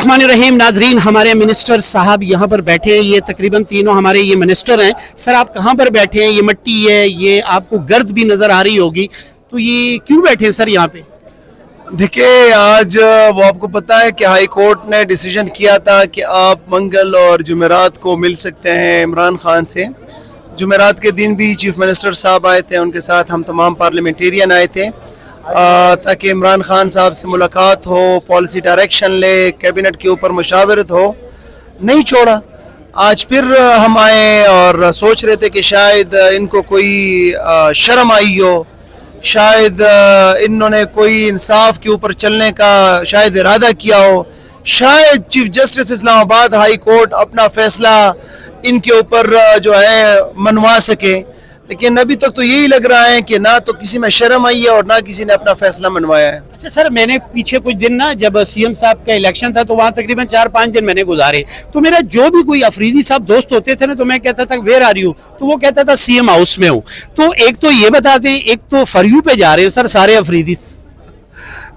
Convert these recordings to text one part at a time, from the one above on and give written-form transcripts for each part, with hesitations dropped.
बिस्मिल्लाहिर्रहमानिर्रहीम। नाजरीन, हमारे मिनिस्टर साहब यहाँ पर बैठे हैं। ये तकरीबन तीनों हमारे ये मिनिस्टर हैं। सर, आप कहाँ पर बैठे हैं? ये मिट्टी है, ये आपको गर्द भी नज़र आ रही होगी, तो ये क्यों बैठे हैं सर यहाँ पे? देखिए, आज वो आपको पता है कि हाई कोर्ट ने डिसीजन किया था कि आप मंगल और जुमेरात को मिल सकते हैं इमरान खान से। जुमेरात के दिन भी चीफ मिनिस्टर साहब आए थे, उनके साथ हम तमाम पार्लियामेंटेरियन आए थे ताकि इमरान खान साहब से मुलाकात हो, पॉलिसी डायरेक्शन ले, कैबिनेट के ऊपर मुशावरत हो। नहीं छोड़ा। आज फिर हम आए और सोच रहे थे कि शायद इनको कोई शर्म आई हो, शायद इन्होंने कोई इंसाफ के ऊपर चलने का शायद इरादा किया हो, शायद chief justice Islamabad high court अपना फैसला इनके ऊपर जो है मनवा सके। लेकिन अभी तक तो यही लग रहा है कि ना तो किसी में शर्म आई है और ना किसी ने अपना फैसला मनवाया है। अच्छा सर, मैंने पीछे कुछ दिन ना, जब सीएम साहब का इलेक्शन था, तो वहाँ तकरीबन 4-5 दिन मैंने गुजारे। तो मेरा जो भी कोई अफरीदी साहब दोस्त होते थे ना, तो मैं कहता था वेयर आर यू, तो वो कहता था सीएम हाउस में हूँ। तो एक तो ये बताते हैं, एक तो फॉर यू पे जा रहे हैं सर सारे अफरीदी।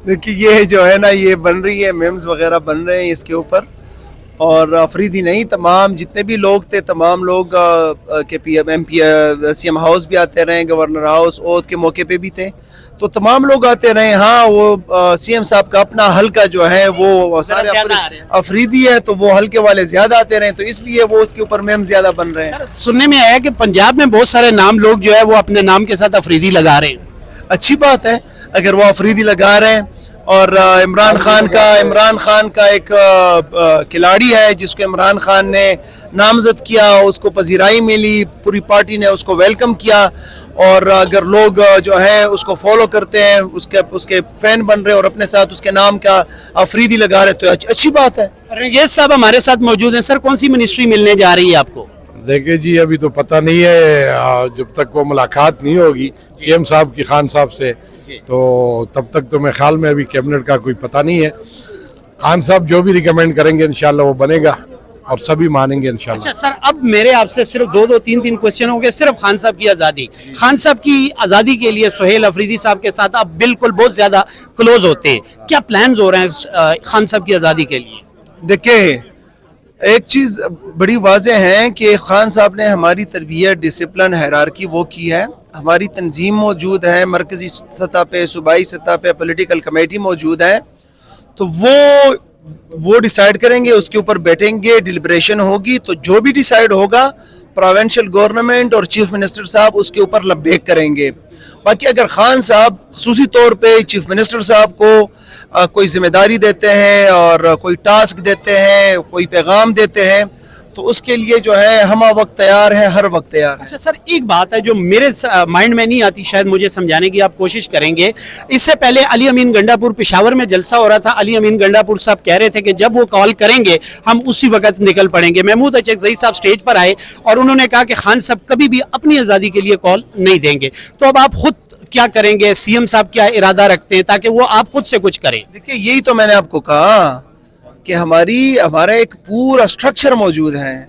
देखिए, ये जो है ना, ये बन रही है, मेम्स वगैरह बन रहे हैं इसके ऊपर। और अफरीदी नहीं, तमाम जितने भी लोग थे, तमाम लोग के MP सीएम हाउस भी आते रहे, गवर्नर हाउस ओथ के मौके पे भी थे, तो तमाम लोग आते रहे। हाँ, वो सीएम साहब का अपना हल्का जो है वो सारे अफरीदी है, तो वो हल्के वाले ज्यादा आते रहे, तो इसलिए वो उसके ऊपर मेम ज्यादा बन रहे हैं। सुनने में आया कि पंजाब में बहुत सारे नाम लोग जो है वो अपने नाम के साथ अफरीदी लगा रहे हैं। अच्छी बात है अगर वो अफरीदी लगा रहे हैं। और इमरान खान का एक खिलाड़ी है जिसको इमरान खान ने नामजद किया, उसको पजीराई मिली, पूरी पार्टी ने उसको वेलकम किया। और अगर लोग जो है उसको फॉलो करते हैं, उसके फैन बन रहे और अपने साथ उसके नाम का अफरीदी लगा रहे, तो अच्छी बात है। रंगेज साहब हमारे साथ मौजूद हैं। सर, कौन सी मिनिस्ट्री मिलने जा रही है आपको? देखिए जी, अभी तो पता नहीं है, जब तक वो मुलाकात नहीं होगी सीएम साहब की खान साहब से, तो तब तक तो मेरे ख्याल में अभी कैबिनेट का कोई पता नहीं है। खान साहब जो भी रिकमेंड करेंगे इंशाल्लाह वो बनेगा और सभी मानेंगे इंशाल्लाह। अच्छा सर, अब मेरे आपसे सिर्फ 2-3 क्वेश्चन होंगे, सिर्फ खान साहब की आज़ादी। खान साहब की आज़ादी के लिए सुहेल अफरीदी साहब के साथ आप बिल्कुल बहुत ज़्यादा क्लोज होते हैं, क्या प्लान्स हो रहे हैं खान साहब की आज़ादी के लिए? देखिए, एक चीज़ बड़ी वाज़ेह है कि खान साहब ने हमारी तरबियत, डिसिप्लिन, हायरार्की वो की है। हमारी तंजीम मौजूद है, मरकज़ी सतह पे, सूबाई सतह पे पॉलिटिकल कमेटी मौजूद है, तो वो डिसाइड करेंगे, उसके ऊपर बैठेंगे, डिलिब्रेशन होगी, तो जो भी डिसाइड होगा प्रोविंशियल गवर्नमेंट और चीफ मिनिस्टर साहब उसके ऊपर लब्बैक करेंगे। बाकी अगर खान साहब खुसूसी तौर पे चीफ मिनिस्टर साहब को कोई जिम्मेदारी देते हैं और कोई टास्क देते हैं, कोई पैगाम देते हैं, तो उसके लिए जो है हम वक्त तैयार है, हर वक्त तैयार है। अच्छा सर, एक बात है जो मेरे माइंड में नहीं आती, शायद मुझे समझाने की आप कोशिश करेंगे। इससे पहले अली अमीन गंडापुर पेशावर में जलसा हो रहा था। अली अमीन गंडापुर साहब कह रहे थे कि जब वो कॉल करेंगे हम उसी वक्त निकल पड़ेंगे। महमूद अचकज़ई साहब स्टेज पर आए और उन्होंने कहा कि खान साहब कभी भी अपनी आज़ादी के लिए कॉल नहीं देंगे। तो अब आप खुद क्या करेंगे? सीएम साहब क्या इरादा रखते हैं ताकि वो आप खुद से कुछ करें? देखिए, यही तो मैंने आपको कहा कि हमारा एक पूरा स्ट्रक्चर मौजूद है,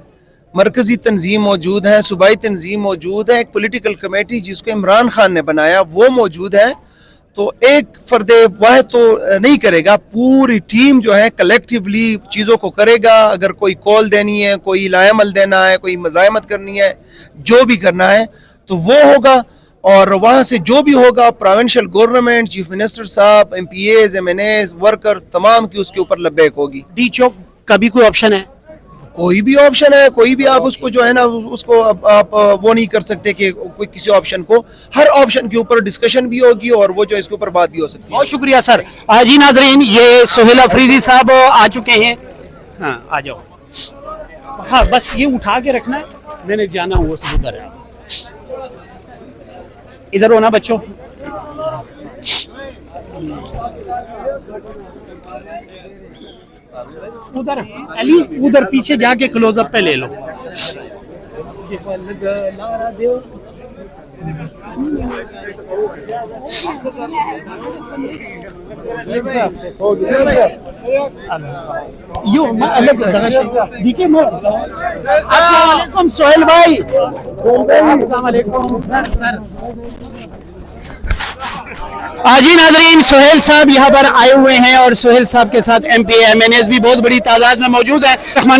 मरकजी तंजीम मौजूद है, सूबाई तंजीम मौजूद है, एक पॉलिटिकल कमेटी जिसको इमरान खान ने बनाया वो मौजूद है। तो एक फर्द वह तो नहीं करेगा, पूरी टीम जो है कलेक्टिवली चीज़ों को करेगा। अगर कोई कॉल देनी है, कोई लाएमल देना है, कोई मज़ाहमत करनी है, जो भी करना है तो वो होगा। और वहाँ से जो भी होगा प्रोविंशियल गवर्नमेंट, चीफ मिनिस्टर साहब, MPAs, MNAs, वर्कर्स तमाम की उसके ऊपर लब्बैक होगी। डी चौक का भी कोई ऑप्शन है? कोई भी ऑप्शन है, कोई भी आप उसको जो है ना उसको आप वो नहीं कर सकते कि कोई किसी ऑप्शन को, हर ऑप्शन के ऊपर डिस्कशन भी होगी और वो जो इसके ऊपर बात भी हो सकती है। बहुत शुक्रिया सर। जी नाजरीन, ये सुहेल अफरीदी साहब आ चुके हैं। हाँ, आ जाओ। हाँ, बस ये उठा के रखना है, मैंने जाना हुआ तो उधर है। इधर होना बच्चों। उधर अली, उधर पीछे जाके क्लोजअप पे ले लो। यो अलग दिखे सोहेल भाई। अस्सलाम वालेकुम सर। जी नाजरीन, सुहेल साहब यहाँ पर आए हुए हैं और सुहेल साहब के साथ MP MNAs भी बहुत बड़ी तादाद में मौजूद हैं।